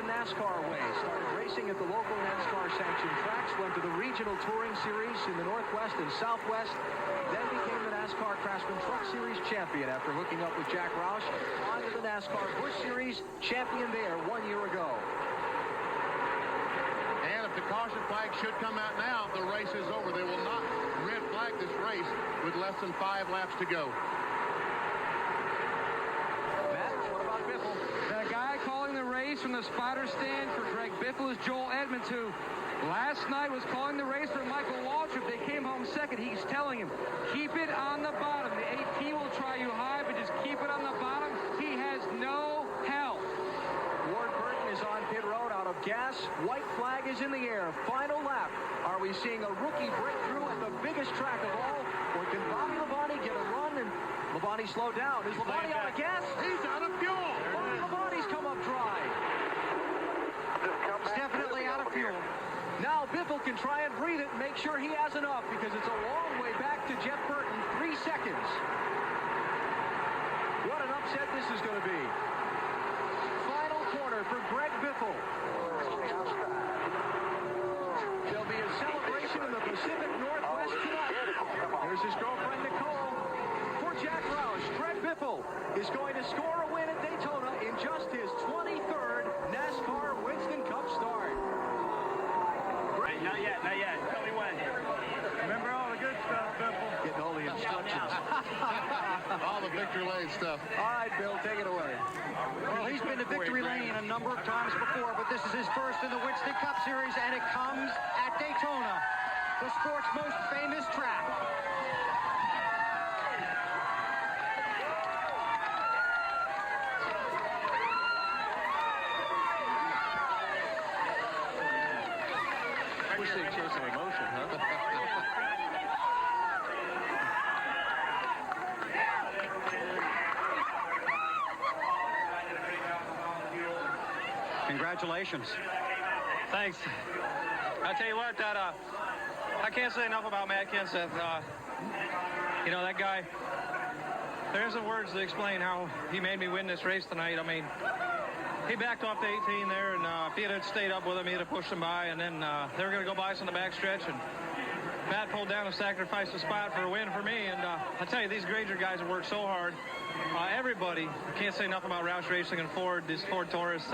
NASCAR way. Started racing at the local NASCAR sanctioned tracks, went to the regional touring series in the Northwest and Southwest, then became the NASCAR Craftsman Truck Series champion after hooking up with Jack Roush. On to the NASCAR Busch Series, champion there 1 year ago. And if the caution flag should come out now, the race is over. They will not red flag this race with less than 5 laps to go. Matt, what about Biffle? The guy calling the race from the spotter stand for Greg Biffle is Joel Edmonds, who last night was calling the race for Michael Waltrip. They came home second. He's telling him, keep it on the bottom. The AT will try you high, but just keep it on the bottom. He has no help. Ward Burton is on pit road out of gas. White flag is in the air. Final lap. Are we seeing a rookie breakthrough at the biggest track of all? Or can Bobby Labonte get a run and Labonte slow down? Is Labonte out of gas? He's out of fuel. Bobby Labonte's come up dry. He's definitely out of fuel. Now Biffle can try and breathe it and make sure he has enough because it's a long way back to Jeff Burton. 3 seconds. What an upset this is going to be. Final corner for Greg Biffle. There'll be a celebration in the Pacific Northwest tonight. Here's his girlfriend Nicole. For Jack Roush, Greg Biffle is going to score a win at Daytona in just his 23rd NASCAR Winston Cup start. Not yet, not yet. Tell me when. Remember all the good stuff, Biffle. Getting all the instructions. All the victory lane stuff. All right, Bill, take it away. Well, he's been to victory lane a number of times before, but this is his first in the Winston Cup Series, and it comes at Daytona, the sport's most famous track. We're seeing chase of emotion, huh? Congratulations. Thanks. I tell you what, that I can't say enough about Matt Kenseth. You know, that guy, there isn't words to explain how he made me win this race tonight. I mean, he backed off to 18 there, and if he had stayed up with him, he'd have pushed him by, and then they were going to go by us on the back stretch, and Matt pulled down and sacrificed a spot for a win for me, and I tell you, these Granger guys have worked so hard. Everybody, I can't say enough about Roush Racing and Ford, this Ford Taurus,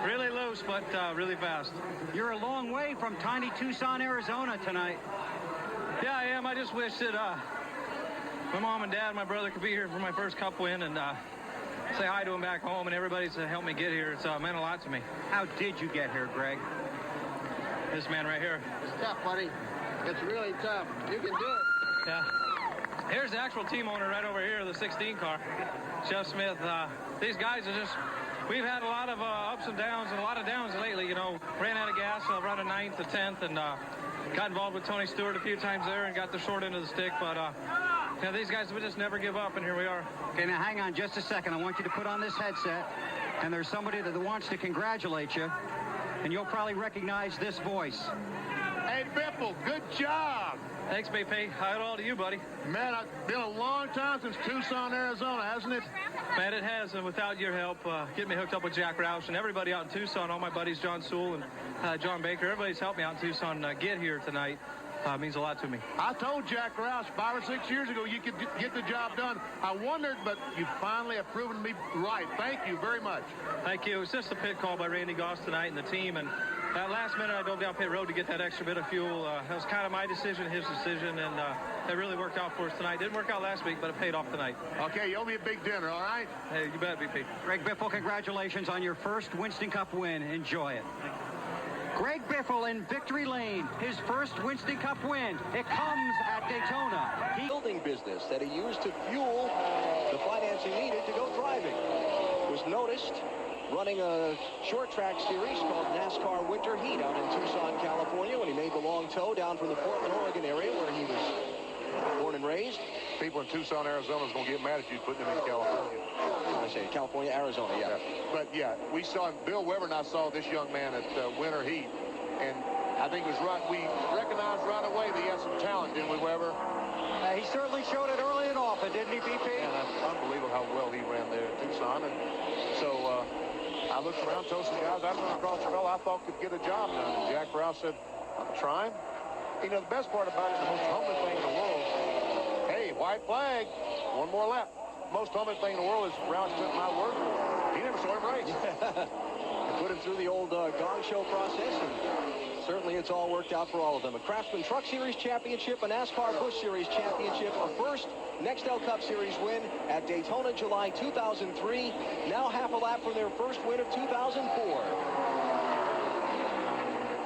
really loose, but really fast. You're a long way from tiny Tucson, Arizona tonight. Yeah, I am. I just wish that my mom and dad and my brother could be here for my first Cup win and say hi to them back home, and everybody's helped me get here. It's meant a lot to me. How did you get here, Greg? This man right here. It's tough, buddy. It's really tough. You can do it. Yeah. Here's the actual team owner right over here, the 16 car, Jeff Smith. These guys are just, we've had a lot of ups and downs and a lot of downs lately, you know. Ran out of gas, running 9th to 10th, and got involved with Tony Stewart a few times there and got the short end of the stick. But you know, these guys would just never give up, and here we are. Okay, now hang on just a second. I want you to put on this headset, and there's somebody that wants to congratulate you, and you'll probably recognize this voice. Hey, Biffle, good job. Thanks, BP. Hi all to you, buddy. Man, it's been a long time since Tucson, Arizona, hasn't it? Man, it has, and without your help, getting me hooked up with Jack Roush and everybody out in Tucson, all my buddies, John Sewell and John Baker, everybody's helped me out in Tucson get here tonight. Means a lot to me. I told Jack Roush 5 or 6 years ago you could get the job done. I wondered, but you finally have proven me right. Thank you very much. Thank you. It was just a pit call by Randy Goss tonight and the team, and last minute I dove down pit road to get that extra bit of fuel. That was kind of my decision, his decision, and it really worked out for us tonight. Didn't work out last week, but it paid off tonight. Okay, you owe me a big dinner, all right? Hey, you bet, BP. Greg Biffle, congratulations on your first Winston Cup win. Enjoy it. Greg Biffle in victory lane, his first Winston Cup win. It comes at Daytona. Building business that he used to fuel the financing needed to go driving. Was noticed running a short track series called NASCAR Winter Heat out in Tucson, California, when he made the long tow down from the Portland, Oregon area where he was born and raised. People in Tucson, Arizona is going to get mad at you putting him in California. I say California, Arizona, yeah. But yeah, we saw Bill Weber and I saw this young man at Winter Heat, and I think it was right. We recognized right away that he had some talent, didn't we, Weber? He certainly showed it early and often, didn't he, BP? And unbelievable how well he ran there at Tucson, and so I I looked around, told some guys I'd run across the fellow I thought could get a job done. And Jack Rouse said, I'm trying. You know, the best part about it, the most humbling thing in the world, hey, white flag, one more lap. Most humbling thing in the world is Rouse took my word for it. He never saw him race. And put him through the old gong show process, and certainly it's all worked out for all of them. A Craftsman Truck Series championship, a NASCAR Busch Series championship, a first Nextel Cup Series win at Daytona, July 2003. Now half a lap from their first win of 2004.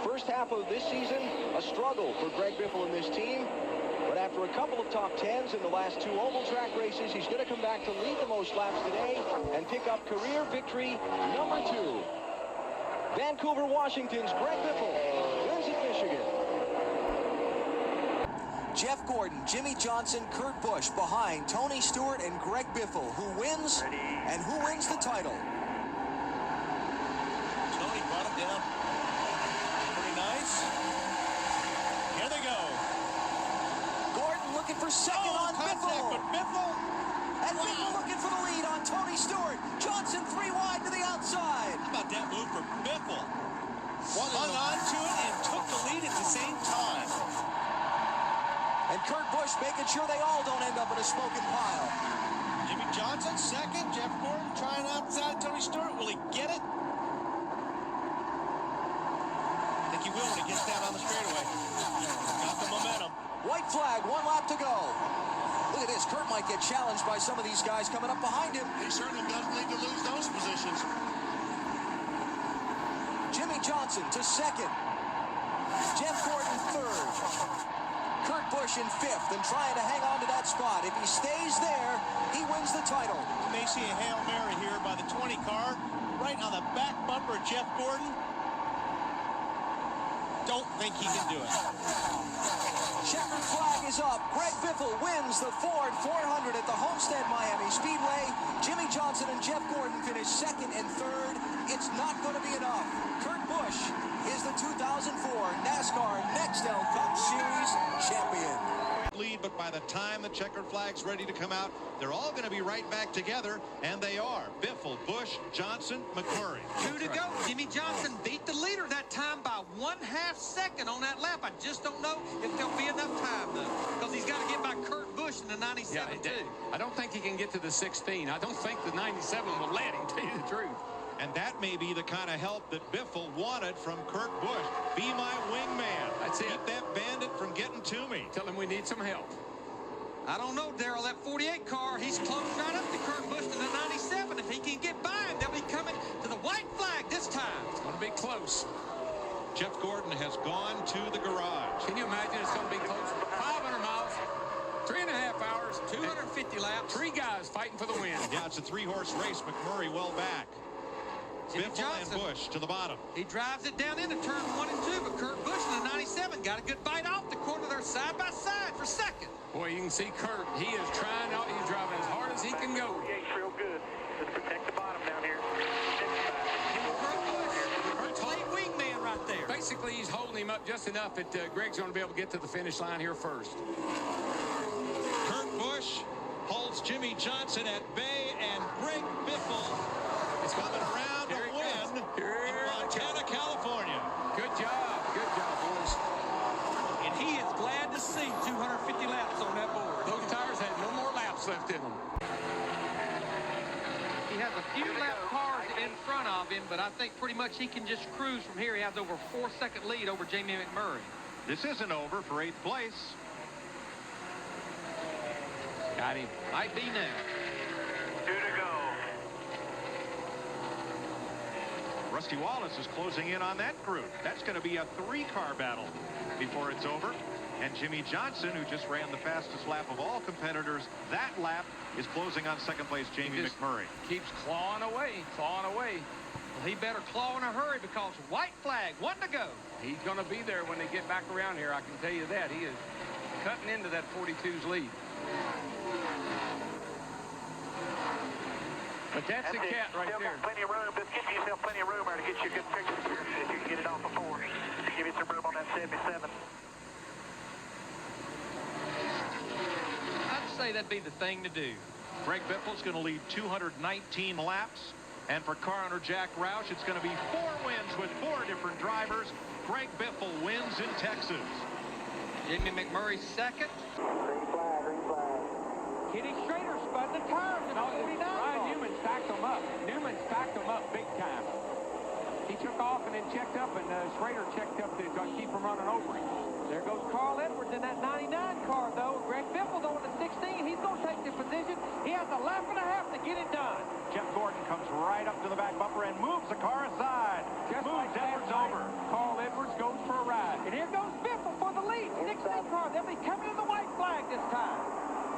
First half of this season, a struggle for Greg Biffle and this team. But after a couple of top 10s in the last 2 oval track races, he's going to come back to lead the most laps today and pick up career victory number 2. Vancouver, Washington's Greg Biffle wins at Michigan. Jeff Gordon, Jimmy Johnson, Kurt Busch behind Tony Stewart and Greg Biffle. Who wins and who wins the title? Tony brought him down. Pretty nice. Here they go. Gordon looking for second on Biffle. But Biffle. And Biffle looking for the lead on Tony Stewart. Johnson 3 wide to the outside. How about that move for Biffle? Hung on to it and took the lead at the same time. And Kurt Busch making sure they all don't end up in a smoking pile. Jimmy Johnson second. Jeff Gordon trying outside Tony Stewart. Will he get it? I think he will when he gets down on the straightaway. Got the momentum. White flag, 1 lap to go. Look at this. Kurt might get challenged by some of these guys coming up behind him. He certainly doesn't need to lose those positions. Jimmy Johnson to second. Jeff Gordon third. Kurt Busch in 5th and trying to hang on to that spot. If he stays there, he wins the title. You may see a Hail Mary here by the 20 car, right on the back bumper of Jeff Gordon. Don't think he can do it. Checkered flag is up. Greg Biffle wins the Ford 400 at the Homestead Miami Speedway. Jimmy Johnson and Jeff Gordon finish 2nd and 3rd. It's not going to be enough. Kurt Busch is the 2004 NASCAR Nextel Cup Series champion. Lead, but by the time the checkered flag's ready to come out, they're all going to be right back together, and they are. Biffle, Busch, Johnson, McMurray. 2 to go. Jimmy Johnson beat the leader that time by 1/2 second on that lap. I just don't know if there'll be enough time, though, because he's got to get by Kurt Busch in the 97, too. I don't think he can get to the 16. I don't think the 97 will let him, tell you the truth. And that may be the kind of help that Biffle wanted from Kurt Busch. Be my wingman. That's it. Keep that bandit from getting to me. Tell him we need some help. I don't know, Darrell. That 48 car, he's close right up to Kurt Busch in the 97. If he can get by him, they'll be coming to the white flag this time. It's going to be close. Jeff Gordon has gone to the garage. Can you imagine it's going to be close? 500 miles, 3.5 hours, 250 laps. 3 guys fighting for the win. Yeah, it's a 3-horse race. McMurray well back. Jimmy Biffle Johnson, and Busch to the bottom. he drives it down into turn 1 and 2, but Kurt Busch in the 97 got a good bite off the corner there side by side for second. Boy, you can see Kurt. He is trying out. He's driving as hard as he can go. Real good. Just protect the bottom down here. Kurt Busch, Kurt's late wingman right there. Basically, he's holding him up just enough that Greg's going to be able to get to the finish line here first. Kurt Busch holds Jimmy Johnson at bay, and Greg Biffle is coming around to win in Montana, California. Good job, boys. And he is glad to see 250 laps on that board. Those tires had no more laps left in them. He has a few lap cars in front of him, but I think pretty much he can just cruise from here. He has over a 4-second lead over Jamie McMurray. This isn't over for 8th place. Got him. Might be now. 2 to go. Rusty Wallace is closing in on that group. That's going to be a 3-car battle before it's over. And Jimmy Johnson, who just ran the fastest lap of all competitors, that lap is closing on 2nd place Jamie McMurray. Keeps clawing away. Well, he better claw in a hurry because white flag, 1 to go. He's going to be there when they get back around here. I can tell you that. He is cutting into that 42's lead. But that's the cat right there. Plenty of room. Just get yourself plenty of room there to get you a good picture if you can get it off before. Give you some room on that 77. I'd say that'd be the thing to do. Greg Biffle's going to lead 219 laps. And for car owner Jack Roush, it's going to be 4 wins with 4 different drivers. Greg Biffle wins in Texas. Jimmy McMurray second. Green flag, green flag. Kenny Schrader spun the tires in the 49 Ryan car. Newman stacked them up. Newman stacked them up big time. He took off and then checked up, and Schrader checked up to keep from running over him. There goes Carl Edwards in that 99 car, though. Greg Biffle, though, in the 16. He's going to take the position. He has a lap and a half to get it done. Jeff Gordon comes right up to the back bumper and moves the car aside. Just Moves like Edwards last over. night, Carl Edwards goes for a ride. And here goes Biffle for the lead. 16 car. They'll be coming in the white flag this time.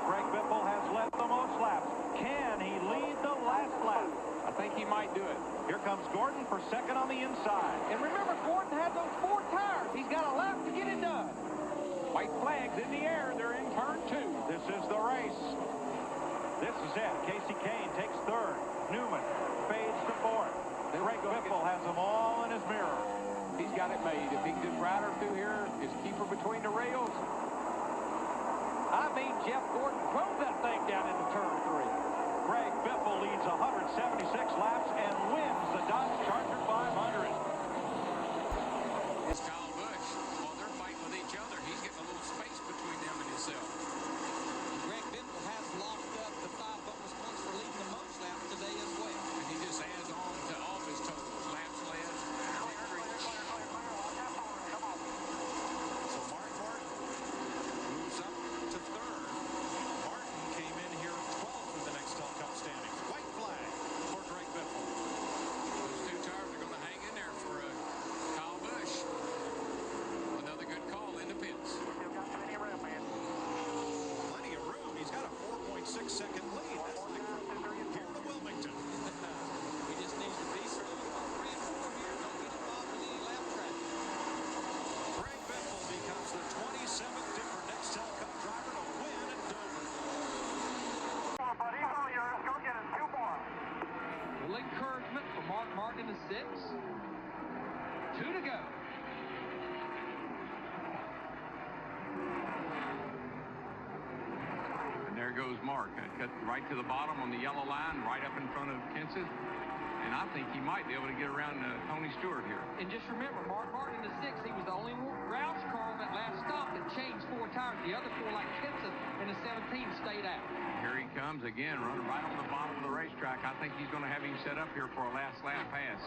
Greg Biffle has led the most laps. Can he lead the last lap? I think he might do it. Here comes Gordon for second on the inside. And remember, Gordon had those 4 tires. He's got a lap to get it done. White flags in the air. They're in turn 2. This is the race. This is it. Casey Kane takes third. Newman fades to fourth. Greg Biffle has them all in his mirror. He's got it made. If he can just ride her through here, just keep her between the rails. I mean, Jeff Gordon drove that thing down into turn 3. Greg Biffle leads 176 laps and wins the Dodge Charger 500. It's Kyle Busch. While they're fighting with each other, he's getting a little space between them and himself. Greg Biffle has locked up the 5 bonus points for leading the most laps today as well. And he just adds on to all of his totals. Laps led, victories. So Mark Martin moves up to third. Martin came in here 12th in the Nextel Cup standings. White flag for Greg Biffle. Those 2 tires are going to hang in there for Kyle Busch. Another good call in the pits. Still got plenty of room, man. Plenty of room. He's got a 4.6 second lead. That's the here to Wilmington. We just need to be strong. 3 and 4 here. Don't get involved in any lap traffic. Greg Biffle becomes the 27th different Nextel Cup driver to win at Dover. Come on, buddy. He's all yours. Go get it. 2 more. Little encouragement for Mark Martin in the 6. 2 to go. And there goes Mark. Cut right to the bottom on the yellow line, right up in front of Kenseth. And I think he might be able to get around Tony Stewart here. And just remember, Mark Martin in the 6, he was the only Roush car on that last stop that changed 4 tires. The other 4, like Kenseth in the 17, stayed out. Here he comes again, running right on the bottom of the racetrack. I think he's going to have him set up here for a last lap pass.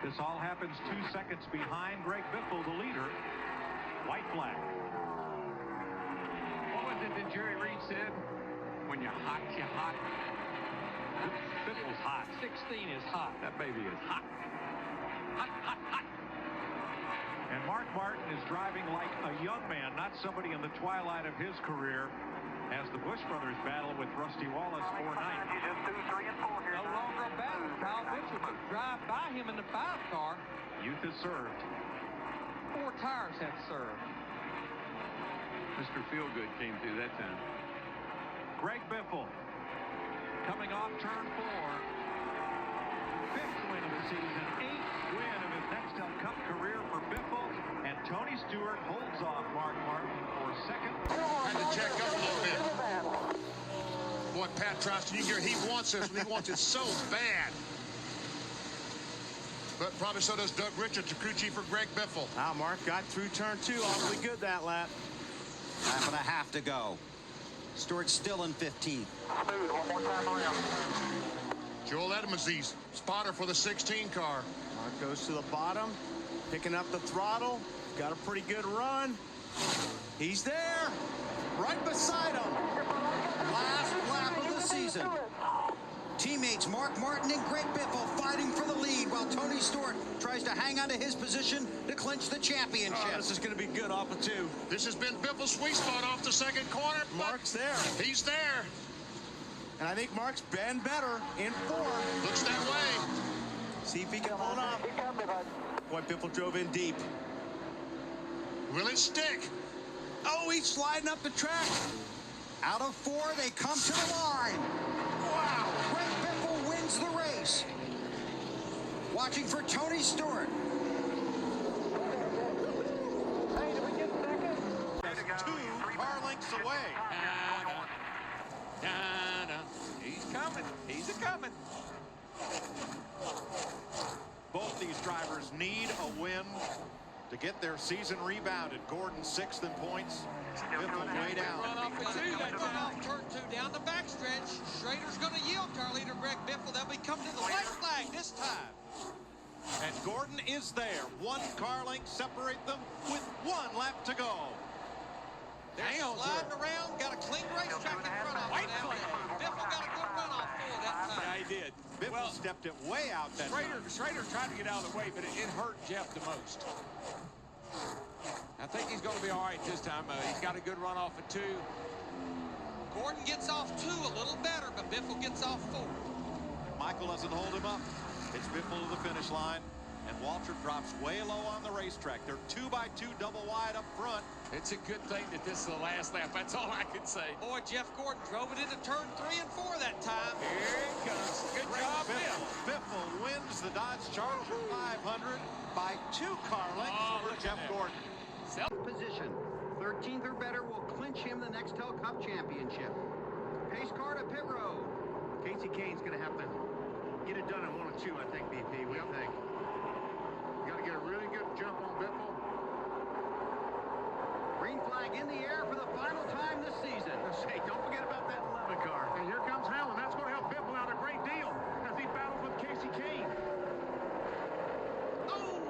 This all happens 2 seconds behind Greg Biffle, the leader. White flag. What was it that Jerry Reed said? When you're hot, you're hot. Biffle's hot. 16 is hot. That baby is hot. Hot, hot, hot. And Mark Martin is driving like a young man, not somebody in the twilight of his career, as the Busch brothers battle with Rusty Wallace 4-9. You just 2, 3, and 4 here. No longer a battle. Kyle Busch will drive by him in the 5 car. Youth has served. 4 tires have served. Mr. Feelgood came through that time. Greg Biffle coming off turn 4. 5th win of the season, 8th win of his Nextel Cup career for Biffle, and Tony Stewart holds off Mark Martin for second. Had to check up a little bit. Boy, Pat Troston, you hear he wants this, and he wants it so bad. But probably so does Doug Richards, the crew chief for Greg Biffle. Now, Mark got through turn 2 awfully good that lap. Lap and a half to go. Stewart's still in 15th. Smooth. One more time around. Joel Edmonds, the spotter for the 16 car. Mark goes to the bottom, picking up the throttle. Got a pretty good run. He's there, right beside him. Last lap of the season. Teammates Mark Martin and Greg Biffle fighting for the lead while Tony Stewart tries to hang on to his position to clinch the championship. Oh, this is going to be good off of 2. This has been Biffle's sweet spot off the second corner. Mark's there. He's there. And I think Mark's been better in 4. Looks that way. See if he can hold up. He got me, bud. Boy, Biffle drove in deep. Will it stick? Oh, he's sliding up the track. Out of 4, they come to the line. Wow. Greg Biffle wins the race. Watching for Tony Stewart. Hey, did we get second? 2 car lengths away. He's coming. He's a-coming. Both these drivers need a win to get their season rebounded. Gordon 6th in points. Biffle way down. Run off turn 2 down the backstretch. Schrader's going to yield to our leader, Greg Biffle. They'll be coming to the white flag this time. And Gordon is there. 1 car length separate them with 1 lap to go. They're sliding around, got a clean racetrack in front of him. Biffle got a good run off for that time. Yeah, he did. Biffle stepped it way out that time. Schrader tried to get out of the way, but it hurt Jeff the most. I think he's going to be all right this time. He's got a good run off at 2. Gordon gets off 2 a little better, but Biffle gets off 4. Michael doesn't hold him up. It's Biffle to the finish line, and Waltrip drops way low on the racetrack. They're 2x2 double wide up front. It's a good thing that this is the last lap. That's all I can say. Boy, Jeff Gordon drove it into turn 3 and 4 that time. Here it comes. Good job, Biffle. Biffle wins the Dodge Charger 500 by 2 car lengths over Jeff Gordon. Position. 13th or better will clinch him the Nextel Cup Championship. Pace car to pit road. Casey Kane's going to have to get it done in 1 or 2, I think, BP. What do you think? You got to get a really good jump on Biffle. Green flag in the air for the final time this season. Hey, don't forget about that 11 car. And here comes Helen. That's going to help Biffle out a great deal as he battles with Casey Kane. Oh!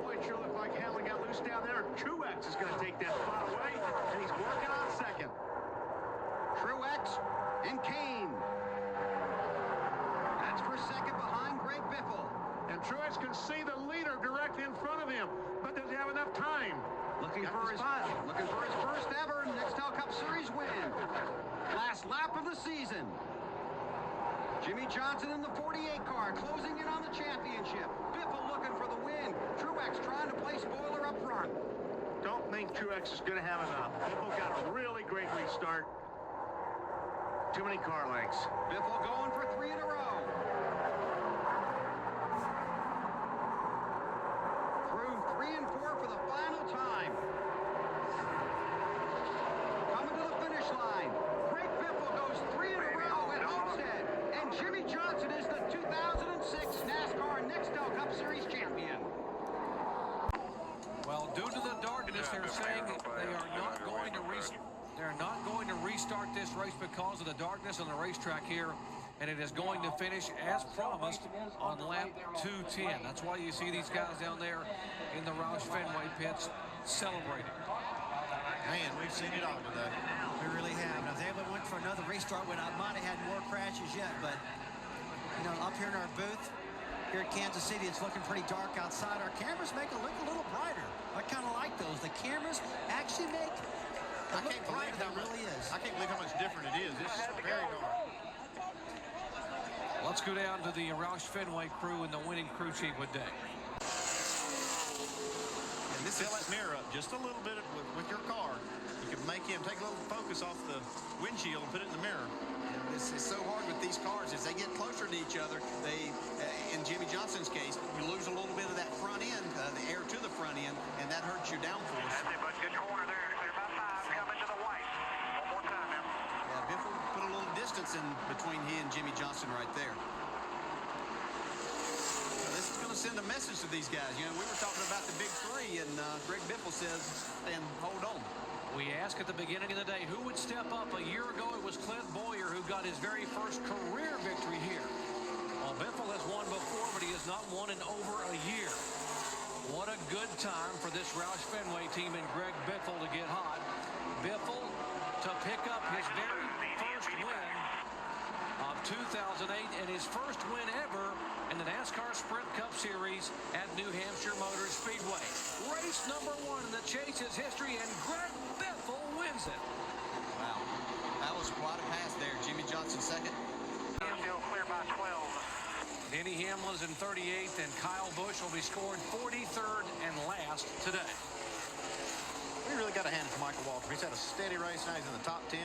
Boy, it sure looked like Helen got loose down there. Truex is going to take that spot away, and he's working on second. Truex and Kane. That's for second behind Greg Biffle. And Truex can see the leader directly in front of him, but does he have enough time? Looking for his first ever Nextel Cup Series win. Last lap of the season. Jimmy Johnson in the 48 car closing in on the championship. Biffle looking for the win. Truex trying to play spoiler up front. Don't think Truex is going to have enough. Biffle got a really great restart. Too many car lengths. Biffle going for 3 in a row. Through 3 and 4 for the final time. Coming to the finish line. Greg Biffle goes 3 in a row at Homestead. And Jimmy Johnson is the 2006 NASCAR Nextel Cup Series champion. Well, due to the darkness, they're saying they are not going to restart this race because of the darkness on the racetrack here, and it is going to finish as promised on lap 210. That's why you see these guys down there in the Roush Fenway pits celebrating. Man, we've seen it all today. We really have. Now, if they went for another restart, we might have had more crashes yet, but, you know, up here in our booth, here at Kansas City, it's looking pretty dark outside. Our cameras make it look a little brighter. I kind of like those. The cameras actually make it look brighter than it really is. I can't believe how much different it is. It's very dark. Let's go down to the Roush Fenway crew and the winning crew chief with Day. And this fill that mirror up just a little bit with your car. You can make him take a little focus off the windshield and put it in the mirror. And this is so hard with these cars. As they get closer to each other, they, in Jimmy Johnson's case, you lose a little bit of that front end, the air to the front end, and that hurts your downforce. That's it, bud. Good corner there. Clear by 5. Coming to the white. One more time, man. Yeah, Biffle put a little distance in between he and Jimmy Johnson right there. Now, this is going to send a message to these guys. You know, we were talking about the big 3, and Greg Biffle says, and hold on. We asked at the beginning of the day who would step up. A year ago, it was Clint Boyer who got his very first career victory here. Well, Biffle has won before, but he has not won in over a year. What a good time for this Roush Fenway team and Greg Biffle to get hot. Biffle to pick up his very first win of 2008 and his first win ever in the NASCAR Sprint Cup Series at New Hampshire Motor Speedway. Race number 1 in the Chase's history, and Greg Biffle wins it. Wow. That was quite a pass there. Jimmy Johnson second. Still clear by 12. Denny Hamlin's in 38th, and Kyle Busch will be scoring 43rd and last today. We really got to hand it to Michael Waltrip. He's had a steady race now. He's in the top 10.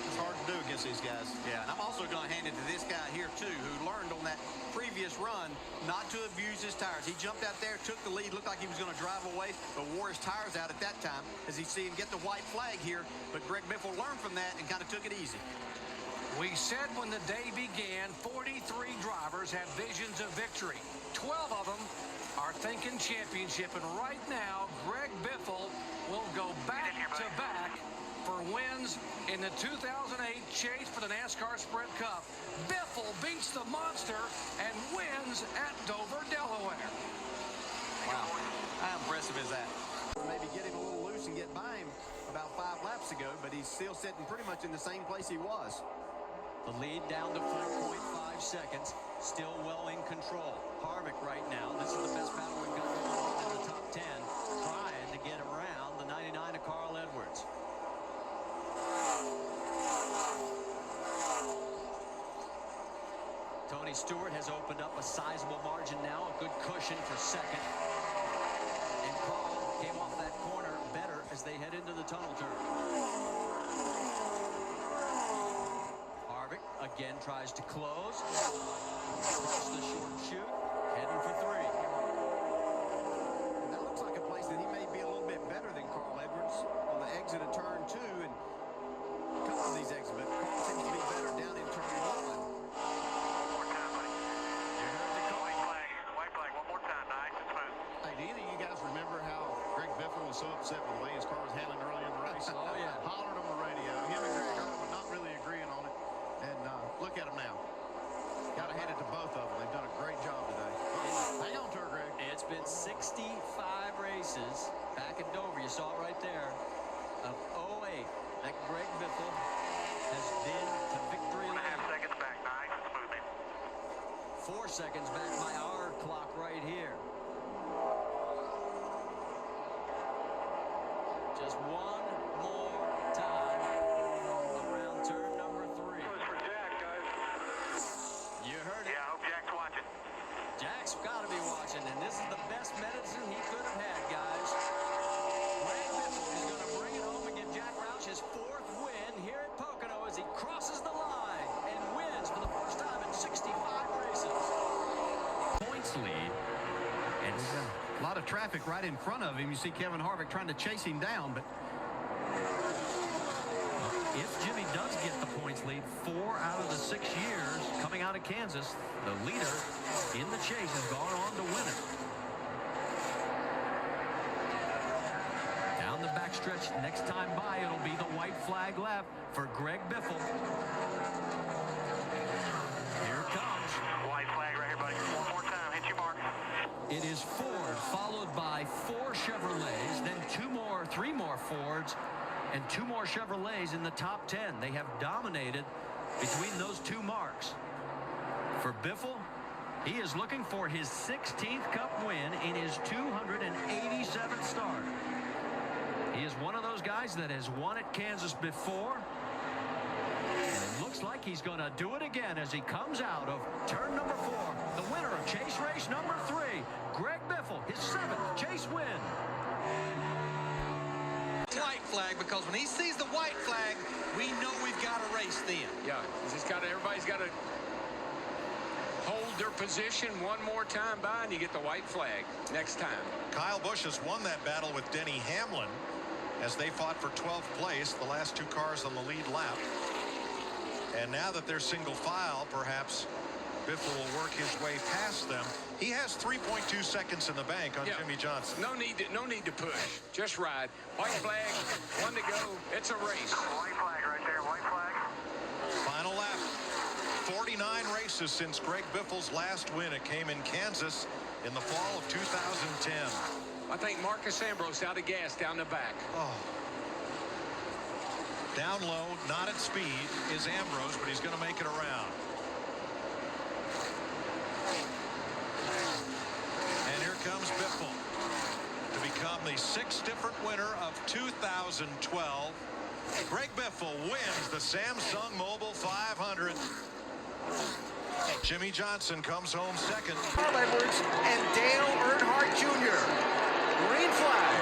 It's hard to do against these guys. Yeah, and I'm also going to hand it to this guy here, too, who learned on that previous run not to abuse his tires. He jumped out there, took the lead, looked like he was going to drive away, but wore his tires out at that time as he see him get the white flag here. But Greg Biffle learned from that and kind of took it easy. We said when the day began, 43 drivers had visions of victory. 12 of them are thinking championship, and right now, Greg Biffle will go back-to-back for wins in the 2008 chase for the NASCAR Sprint Cup. Biffle beats the monster and wins at Dover, Delaware. Wow, how impressive is that? Maybe get him a little loose and get by him about 5 laps ago, but he's still sitting pretty much in the same place he was. The lead down to 4.5 seconds, still well in control. Harvick right now, this is the best battle we've got going on in the top 10, trying to get around the 99 of Carl Edwards. Tony Stewart has opened up a sizable margin now, a good cushion for second. And Carl came off that corner better as they head into the tunnel turn. Harvick again tries to close. Across the short chute, heading for 3. And that looks like a place that he may be a little bit better than Carl Edwards on the exit of turn 2. And a couple of these exits, but Carl seems to be better down in turn 1. Hey, do either of you guys remember how Greg Biffle was so upset with the way his car was handling early in the race? Oh, yeah. Hollered on the radio. Him and Greg were not really agreeing on it. And look at them now. Got to hand it to both of them. They've done a great job today. Hang on to her, Greg. It's been 65 races back at Dover. You saw it right there. Of 08, that Greg Biffle has been to victory lane. 1.5 seconds back. Nice and smooth. 4 seconds back by our clock right here. Just one more time around turn number 3. For Jack, guys. You heard it. Yeah, I hope Jack's watching. Jack's got to be watching, and this is the best medicine he could have had, guys. Greg Biffle is going to bring it home and give Jack Roush his 4th win here at Pocono as he crosses the line and wins for the first time in 65 races. Points lead. And a lot of traffic right in front of him. You see Kevin Harvick trying to chase him down, but if Jimmy does get the points lead, 4 out of the 6 years coming out of Kansas, the leader in the chase has gone on to win it. Down the backstretch, next time by, it'll be the white flag lap for Greg Biffle. Here it comes. White flag right here, buddy. One more time. Hit your mark. It is Ford, followed by 4 Chevrolets, then 3 more Fords, and 2 more Chevrolets in the top 10. They have dominated between those 2 marks. For Biffle, he is looking for his 16th Cup win in his 287th start. He is one of those guys that has won at Kansas before. And it looks like he's going to do it again as he comes out of turn number 4. The winner of chase race number 3, Greg Biffle, his 7th chase win. White flag, because when he sees the white flag, we know we've got a race then. Yeah, everybody's got to hold their position one more time by, and you get the white flag next time. Kyle Busch has won that battle with Denny Hamlin as they fought for 12th place, the last 2 cars on the lead lap. And now that they're single file, perhaps Biffle will work his way past them. He has 3.2 seconds in the bank on Jimmy Johnson. No need to push. Just ride. White flag, 1 to go. It's a race. White flag right there. White flag. Final lap. 49 races since Greg Biffle's last win. It came in Kansas in the fall of 2010. I think Marcus Ambrose out of gas down the back. Oh. Down low, not at speed, is Ambrose, but he's going to make it around. And here comes Biffle to become the 6th different winner of 2012. Greg Biffle wins the Samsung Mobile 500. Jimmy Johnson comes home second. Carl Edwards and Dale Earnhardt Jr. Green flag.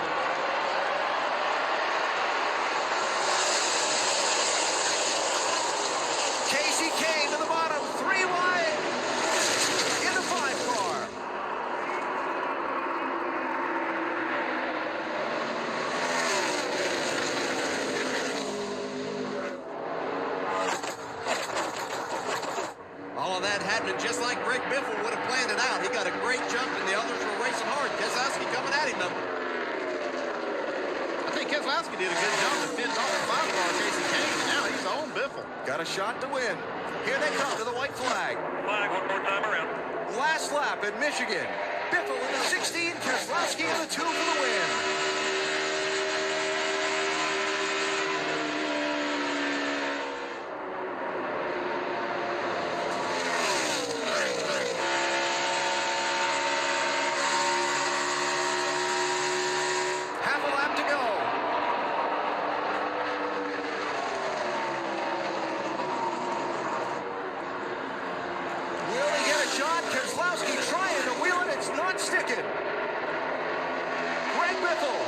Casey Kane to the bottom, 3 wide in the 5 car. happening just like Greg Biffle would have planned it out. He got a great jump, and the others were racing hard. Keselowski coming at him, though. I think Keselowski did a good job to fend off the 5-car Casey Kane, and now he's on Biffle. Got a shot to win. Here they come to the white flag. Flag one more time around. Last lap in Michigan. Biffle in the 16, Keselowski in the 2 for the win. Half a lap to go. Will they get a shot? Keselowski trying to wheel it. It's not sticking. Greg Biffle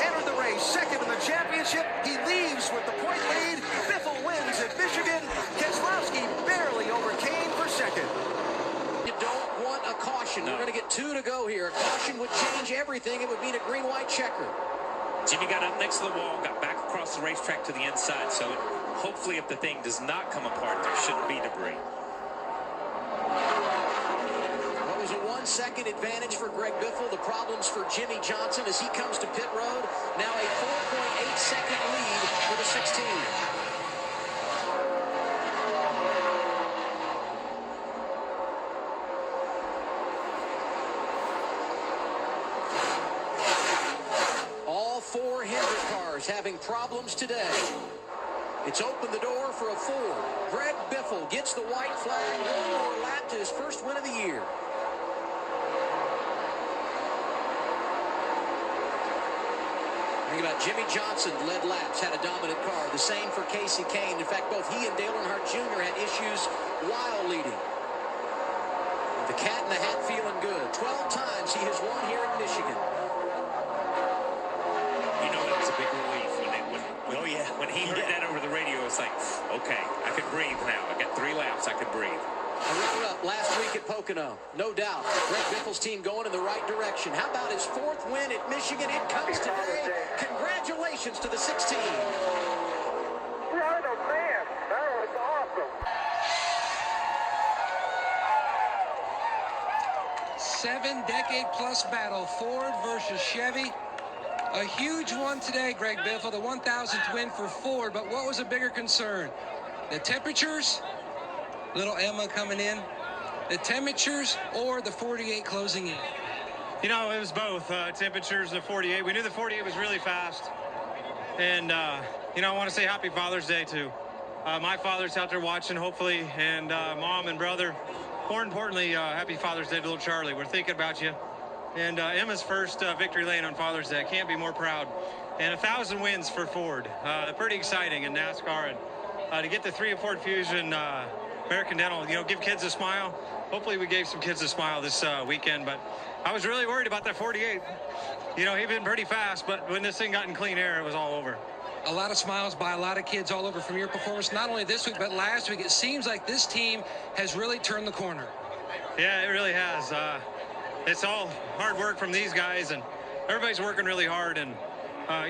entered the race second in the championship. He leaves with the point lead. Biffle wins at Michigan. Keselowski barely overcame for second. You don't want a caution. We're going to get 2 to go here. A caution would change everything. It would mean a green-white checker. Jimmy got up next to the wall, got back across the racetrack to the inside, so hopefully if the thing does not come apart, there shouldn't be debris. What was a 1-second advantage for Greg Biffle? The problems for Jimmy Johnson as he comes to pit road. Now a 4.8-second lead for the 16. All 4 Hendrick cars having problems today. It's opened the door for a Ford. Greg Biffle gets the white flag. 1 more lap to his first win of the year. Think about Jimmy Johnson led laps, had a dominant car. The same for Casey Kane. In fact, both he and Dale Earnhardt Jr. had issues while leading. The cat in the hat feeling good. 12 times he has won here in Michigan. You know that was a big relief when he heard that over the radio. It's like, okay, I can breathe now. I got 3 laps, I can breathe. A runner-up last week at Pocono. No doubt. Greg Biffle's team going in the right direction. How about his 4th win at Michigan? It comes today. Congratulations to the 16. Right, man. That was awesome. 7-decade-plus battle, Ford versus Chevy. A huge one today, Greg Biffle, the 1,000th win for Ford. But what was a bigger concern? The temperatures, little Emma coming in, the temperatures or the 48 closing in? You know, it was both. Temperatures and the 48. We knew the 48 was really fast. And, you know, I want to say happy Father's Day to my father's out there watching, hopefully, and mom and brother. More importantly, happy Father's Day to little Charlie. We're thinking about you. And Emma's first victory lane on Father's Day. I can't be more proud. And 1,000 wins for Ford. Pretty exciting in NASCAR. And to get the 3 Ford Fusion American Dental, you know, give kids a smile. Hopefully we gave some kids a smile this weekend. But I was really worried about that 48. You know, he'd been pretty fast, but when this thing got in clean air, it was all over. A lot of smiles by a lot of kids all over from your performance, not only this week, but last week. It seems like this team has really turned the corner. Yeah, it really has. It's all hard work from these guys, and everybody's working really hard. And,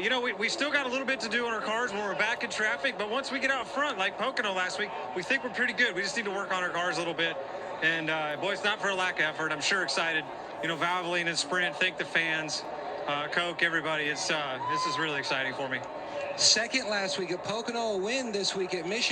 you know, we still got a little bit to do on our cars when we're back in traffic, but once we get out front, like Pocono last week, we think we're pretty good. We just need to work on our cars a little bit. And, boy, it's not for a lack of effort. I'm sure excited. You know, Valvoline and Sprint, thank the fans, Coke, everybody. This is really exciting for me. Second last week at Pocono, a win this week at Michigan.